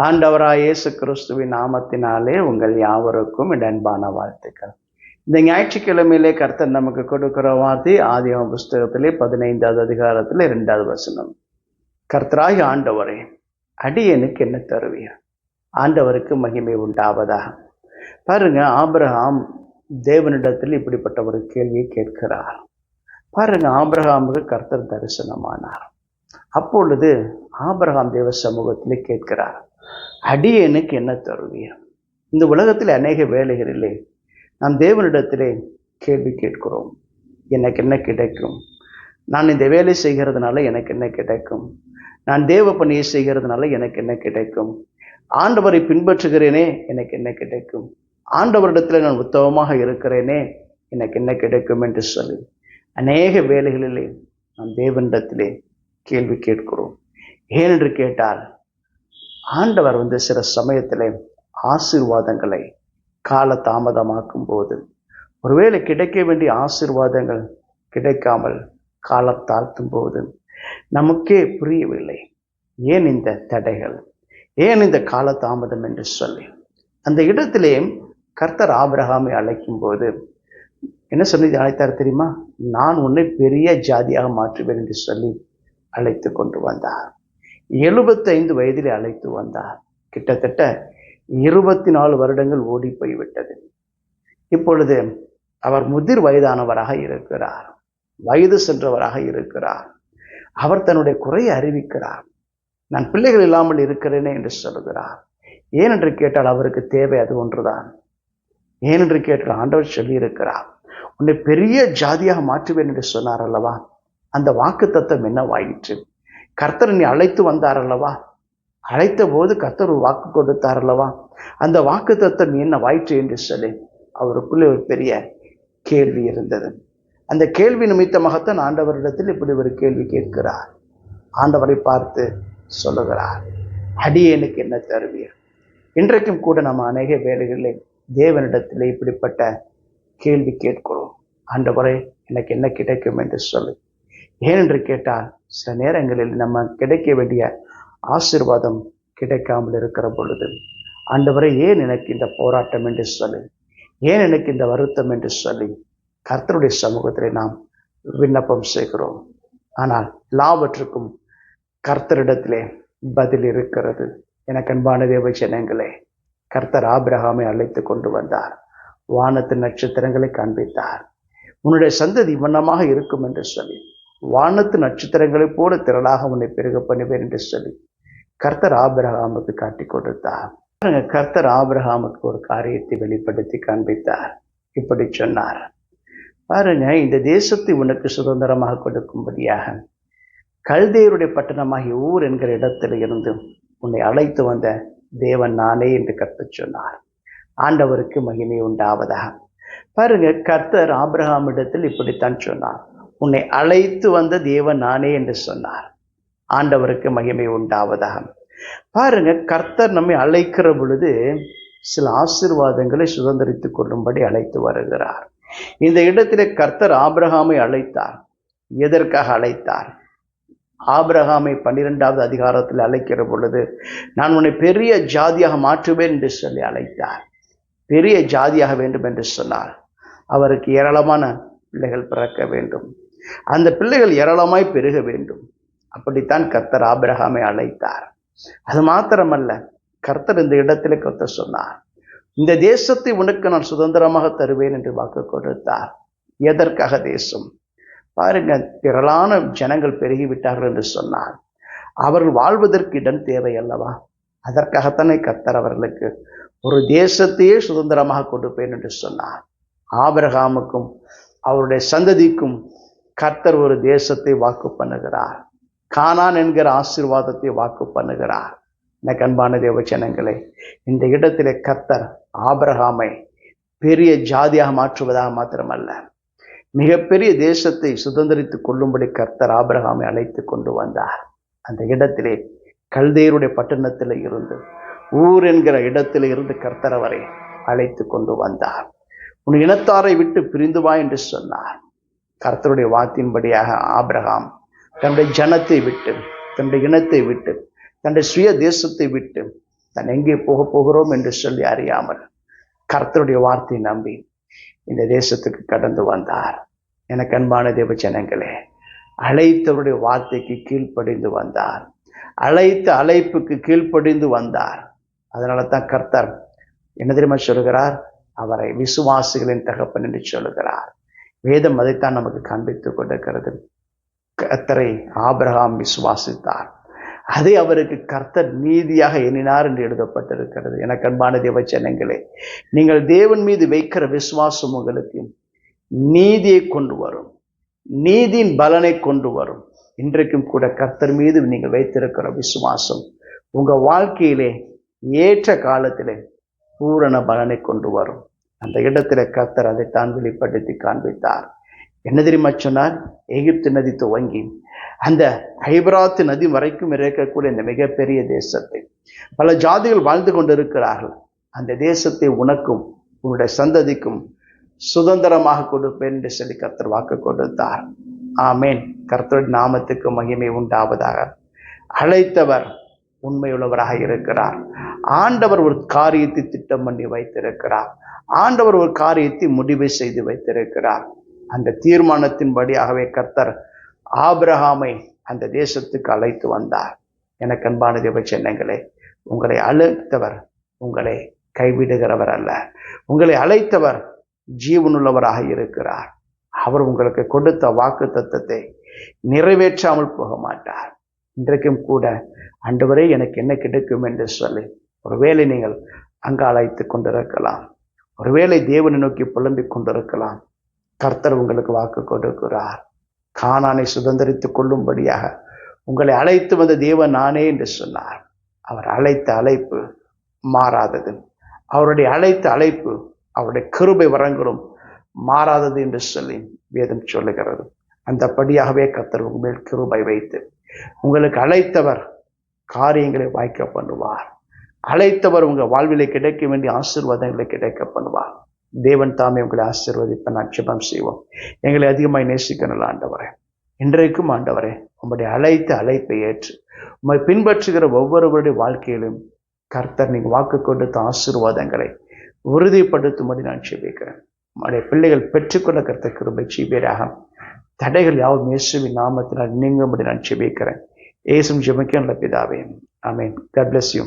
ஆண்டவராய் இயேசு கிறிஸ்துவின் நாமத்தினாலே உங்கள் யாவருக்கும் என் அன்பான வாழ்த்துக்கள். இந்த ஞாயிற்றுக்கிழமையிலே கர்த்தர் நமக்கு கொடுக்கிற வார்த்தை ஆதியாகம புஸ்தகத்திலே 15வது அதிகாரத்திலே 2வது வசனம். கர்த்தராய் ஆண்டவரே, அடியேனுக்கு என்ன தருவீர்? ஆண்டவருக்கு மகிமை உண்டாவதாக. பாருங்க, ஆபிரகாம் தேவனிடத்தில் இப்படிப்பட்ட ஒரு கேள்வியை கேட்கிறார். பாருங்க, ஆபிரகாமுக்கு கர்த்தர் தரிசனமானார். அப்பொழுது ஆபிரகாம் தேவ சமூகத்திலே கேட்கிறார், அடியேனுக்கு என்ன தருவீர்? இந்த உலகத்தில் அநேக வேலைகளிலே நாம் தேவனிடத்திலே கேள்வி கேட்கிறோம். எனக்கு என்ன கிடைக்கும்? நான் இந்த வேலை செய்கிறதுனால எனக்கு என்ன கிடைக்கும்? நான் தேவ பணியை செய்கிறதுனால எனக்கு என்ன கிடைக்கும்? ஆண்டவரை பின்பற்றுகிறேனே, எனக்கு என்ன கிடைக்கும்? ஆண்டவரிடத்தில் நான் உத்தமமாக இருக்கிறேனே, எனக்கு என்ன கிடைக்கும் என்று சொல்லி அநேக வேலைகளிலே நாம் தேவனிடத்திலே கேள்வி கேட்கிறோம். ஏனென்று கேட்டால், ஆண்டவர் சில சமயத்திலே ஆசீர்வாதங்களை கால தாமதமாக்கும் போது, ஒருவேளை கிடைக்க வேண்டிய ஆசீர்வாதங்கள் கிடைக்காமல் காலம் தாழ்த்தும் போது நமக்கே புரியவில்லை, ஏன் இந்த தடைகள், ஏன் இந்த கால தாமதம் என்று சொல்லி. அந்த இடத்திலே கர்த்தர் ஆபிரகாமை அழைக்கும் போது என்ன சொல்லி அழைத்தார் தெரியுமா? நான் உன்னை பெரிய ஜாதியாக மாற்றுவேன் என்று சொல்லி அழைத்து கொண்டு வந்தார். 75 வயதிலே அழைத்து வந்தார். கிட்டத்தட்ட 24 வருடங்கள் ஓடி போய்விட்டது. இப்பொழுது அவர் முதிர் வயதானவராக இருக்கிறார், வயது சென்றவராக இருக்கிறார். அவர் தன்னுடைய குறையை அறிவிக்கிறார். நான் பிள்ளைகள் இல்லாமல் இருக்கிறேனே என்று சொல்கிறார். ஏனென்று கேட்டால் அவருக்கு தேவை அது ஒன்றுதான். ஏனென்று கேட்டால் ஆண்டவர் சொல்லி இருக்கிறார், உன்னை பெரிய ஜாதியாக மாற்றுவேன் என்று சொன்னார் அல்லவா? அந்த வாக்கு தத்தம் என்னவாயிற்று? கர்த்தர் நீ அழைத்து வந்தார் அல்லவா? அழைத்த போது கர்த்தர் ஒரு வாக்கு கொடுத்தார் அல்லவா? அந்த வாக்கு தத்தம் என்ன வாயிற்று என்று சொல்லி அவருக்குள்ளே ஒரு பெரிய கேள்வி இருந்தது. அந்த கேள்வி நிமித்தமாகத்தான் ஆண்டவரிடத்தில் இப்படி ஒரு கேள்வி கேட்கிறார். ஆண்டவரை பார்த்து சொல்லுகிறார், அடியேனுக்கு என்ன தருவீர்? இன்றைக்கும் கூட நம்ம அநேக வேலைகளில் தேவனிடத்தில் இப்படிப்பட்ட கேள்வி கேட்கிறோம். ஆண்டவரே, எனக்கு என்ன கிடைக்கும் என்று சொல்லு. ஏனென்று கேட்டால், சில நேரங்களில் நம்ம கிடைக்க வேண்டிய ஆசீர்வாதம் கிடைக்காமல் இருக்கிற பொழுது, ஆண்டவரே, ஏன் எனக்கு இந்த போராட்டம் என்று சொல்லி, ஏன் எனக்கு இந்த வருத்தம் என்று சொல்லி கர்த்தருடைய சமூகத்திலே நாம் விண்ணப்பம் செய்கிறோம். ஆனால் எல்லாவற்றுக்கும் கர்த்தரிடத்திலே பதில் இருக்கிறது. எனக்கு அன்பான தேவ ஜனங்களே, கர்த்தர் ஆபிரகாமை அழைத்து கொண்டு வந்தார். வானத்து நட்சத்திரங்களை காண்பித்தார். உன்னுடைய சந்ததி வண்ணமாக இருக்கும் என்று சொல்லி, வானத்து நட்சத்திரங்களைப் போல திரளாக உன்னை பெருக பண்ணுவேன் என்று சொல்லி கர்த்தர் ஆபிரகாமுக்கு காட்டி கொடுத்தார். கர்த்தர் ஆபிரகாமுக்கு ஒரு காரியத்தை வெளிப்படுத்தி காண்பித்தார். இப்படி சொன்னார், பாருங்க, இந்த தேசத்தை உனக்கு சுதந்திரமாக கொடுக்கும்படியாக கல்தேயருடைய பட்டணமாகிய ஊர் என்கிற இடத்துல இருந்து உன்னை அழைத்து வந்த தேவன் நானே என்று கர்த்தர் சொன்னார். ஆண்டவருக்கு மகிமை உண்டாவதாக. பாருங்க, கர்த்தர் ஆபிரகாமிடத்தில் இப்படித்தான் சொன்னார், உன்னை அழைத்து வந்த தேவன் நானே என்று சொன்னார். ஆண்டவருக்கு மகிமை உண்டாவதாக. பாருங்க, கர்த்தர் நம்மை அழைக்கிற பொழுது சில ஆசீர்வாதங்களை சுதந்திரித்துக் கொள்ளும்படி அழைத்து வருகிறார். இந்த இடத்திலே கர்த்தர் ஆபிரகாமை அழைத்தார். எதற்காக அழைத்தார்? ஆபிரகாமை 12வது அதிகாரத்தில் அழைக்கிற பொழுது, நான் உன்னை பெரிய ஜாதியாக மாற்றுவேன் என்று சொல்லி அழைத்தார். பெரிய ஜாதியாக வேண்டும் என்று சொன்னார். அவருக்கு ஏராளமான பிள்ளைகள் பிறக்க வேண்டும், அந்த பிள்ளைகள் ஏராளமாய் பெருக வேண்டும். அப்படித்தான் கர்த்தர் ஆபிரகாமை அழைத்தார். அது மாத்திரமல்ல, கர்த்தர் இந்த இடத்திலே கர்த்தர் சொன்னார், இந்த தேசத்தை உனக்கு நான் சுதந்திரமாக தருவேன் என்று வாக்கு கொடுத்தார். எதற்காக தேசம்? பாருங்க, திரளான ஜனங்கள் பெருகிவிட்டார்கள் என்று சொன்னார். அவர்கள் வாழ்வதற்கு இடம் தேவை அல்லவா? அதற்காகத்தானே கர்த்தர் அவர்களுக்கு ஒரு தேசத்தையே சுதந்திரமாக கொடுப்பேன் என்று சொன்னார். ஆபிரகாமுக்கும் அவருடைய சந்ததிக்கும் கர்த்தர் ஒரு தேசத்தை வாக்கு பண்ணுகிறார். கானான் என்கிற ஆசீர்வாதத்தை வாக்கு பண்ணுகிறார். எனக்கு அன்பான தேவ ஜனங்களே, இந்த இடத்திலே கர்த்தர் ஆபிரகாமை பெரிய ஜாதியாக மாற்றுவதாக மாத்திரமல்ல, மிகப்பெரிய தேசத்தை சுதந்திரித்துக் கொள்ளும்படி கர்த்தர் ஆபிரகாமை அழைத்து கொண்டு வந்தார். அந்த இடத்திலே கல்தேயருடைய பட்டணத்தில் இருந்து, ஊர் என்கிற இடத்தில் இருந்து கர்த்தர் அவரை அழைத்து கொண்டு வந்தார். உன் இனத்தாரை விட்டு பிரிந்து வா என்று சொன்னார். கர்த்தருடைய வாக்கின்படியாக ஆபிரகாம் தன்னுடைய ஜனத்தை விட்டு, தன்னுடைய இனத்தை விட்டு, தன்னுடைய சுய தேசத்தை விட்டு தான் எங்கே போகிறோம் என்று சொல்லி அறியாமல் கர்த்தருடைய வார்த்தையை நம்பி இந்த தேசத்துக்கு கடந்து வந்தார். எனக்கு அன்பான தேவ ஜனங்களே, அழைத்தவருடைய வார்த்தைக்கு கீழ்ப்படிந்து வந்தார். அழைத்த அழைப்புக்கு கீழ்ப்படிந்து வந்தார். அதனால தான் கர்த்தர் என்ன தெரியுமா சொல்லுகிறார்? அவரை விசுவாசிகளின் தகப்பன் என்று சொல்லுகிறார். வேதம் அதைத்தான் நமக்கு காண்பித்துக் கொண்டிருக்கிறது. கர்த்தரை ஆபிரகாம் விசுவாசித்தார், அதை அவருக்கு கர்த்தர் நீதியாக எண்ணினார் என்று எழுதப்பட்டிருக்கிறது. எனக்கு அன்பான தேவ ஜனங்களே, நீங்கள் தேவன் மீது வைக்கிற விசுவாசம் உங்களுக்கு நீதியை கொண்டு வரும், நீதியின் பலனை கொண்டு வரும். இன்றைக்கும் கூட கர்த்தர் மீது நீங்கள் வைத்திருக்கிற விசுவாசம் உங்க வாழ்க்கையிலே ஏற்ற காலத்திலே பூரண பலனை கொண்டு வரும். அந்த இடத்துல கர்த்தர் அதைத்தான் வெளிப்படுத்தி காண்பித்தார். என்ன தெரியுமா சொன்னார்? எகிப்து நதி துவங்கி அந்த ஐபிராத்து நதி வரைக்கும் இருக்கக்கூடிய இந்த மிகப்பெரிய தேசத்தை, பல ஜாதிகள் வாழ்ந்து கொண்டிருக்கிறார்கள், அந்த தேசத்தை உனக்கும் உன்னுடைய சந்ததிக்கும் சுதந்திரமாக கொடுப்பேன் என்று சொல்லி கர்த்தர் வாக்கு கொடுத்தார். ஆமேன். கர்த்தருடைய நாமத்துக்கு மகிமை உண்டாவதாக. அழைத்தவர் உண்மையுள்ளவராக இருக்கிறார். ஆண்டவர் ஒரு காரியத்தை திட்டம் பண்ணி வைத்திருக்கிறார். ஆண்டவர் ஒரு காரியத்தை முடிவு செய்து வைத்திருக்கிறார். அந்த தீர்மானத்தின்படியாகவே கர்த்தர் ஆபிரகாமை அந்த தேசத்துக்கு அழைத்து வந்தார். எனக்கு அன்பான தேவ ஜனங்களே, உங்களை அழைத்தவர் உங்களை கைவிடுகிறவர் அல்ல. உங்களை அழைத்தவர் ஜீவனுள்ளவராக இருக்கிறார். அவர் உங்களுக்கு கொடுத்த வாக்கு தத்தத்தை நிறைவேற்றாமல் போக மாட்டார். இன்றைக்கும் கூட ஆண்டவரே எனக்கு என்ன கிடைக்கும் என்று சொல்லி ஒருவேளை நீங்கள் அங்கு அழைத்து கொண்டிருக்கலாம். ஒருவேளை தேவனை நோக்கி புலம்பிக் கொண்டிருக்கலாம். கர்த்தர் உங்களுக்கு வாக்கு கொடுக்கிறார். கானானை சுதந்திரித்துக் கொள்ளும்படியாக உங்களை அழைத்து வந்த தேவன் நானே என்று சொன்னார். அவர் அழைத்த அழைப்பு மாறாதது. அவருடைய அழைத்த அழைப்பு, அவருடைய கிருபை வரங்களும் மாறாதது என்று சொல்லி வேதம் சொல்லுகிறது. அந்தபடியாகவே கர்த்தர் உங்கள் மேல் கிருபை வைத்து உங்களுக்கு அழைத்தவர் காரியங்களை வாய்க்க பண்ணுவார். அழைத்தவர் உங்கள் வாழ்விலே கிடைக்க வேண்டிய ஆசீர்வாதங்களை கிடைக்க பண்ணுவார். தேவன் தாமே உங்களை ஆசீர்வதிப்ப நான் ஜெபம் செய்வோம். எங்களை அதிகமாய் நேசிக்க நல்ல ஆண்டவரே, இன்றைக்கும் ஆண்டவரே உங்களுடைய அழைத்த அழைப்பை ஏற்று உம்மை பின்பற்றுகிற ஒவ்வொருவருடைய வாழ்க்கையிலும் கர்த்தர் நீங்கள் வாக்கு கொடுத்த ஆசீர்வாதங்களை உறுதிப்படுத்தும்படி நான் ஜெபிக்கிறேன். உங்களுடைய பிள்ளைகள் பெற்றுக்கொள்ள கர்த்தர் கிருபை செய்வீராக. தடைகள் யாவும் இயேசுவின் நாமத்தினால் நீங்கும்படி நான் ஜெபிக்கிறேன். இயேசுவின் ஜெபம் நல்ல பிதாவே. ஆமென். God bless you.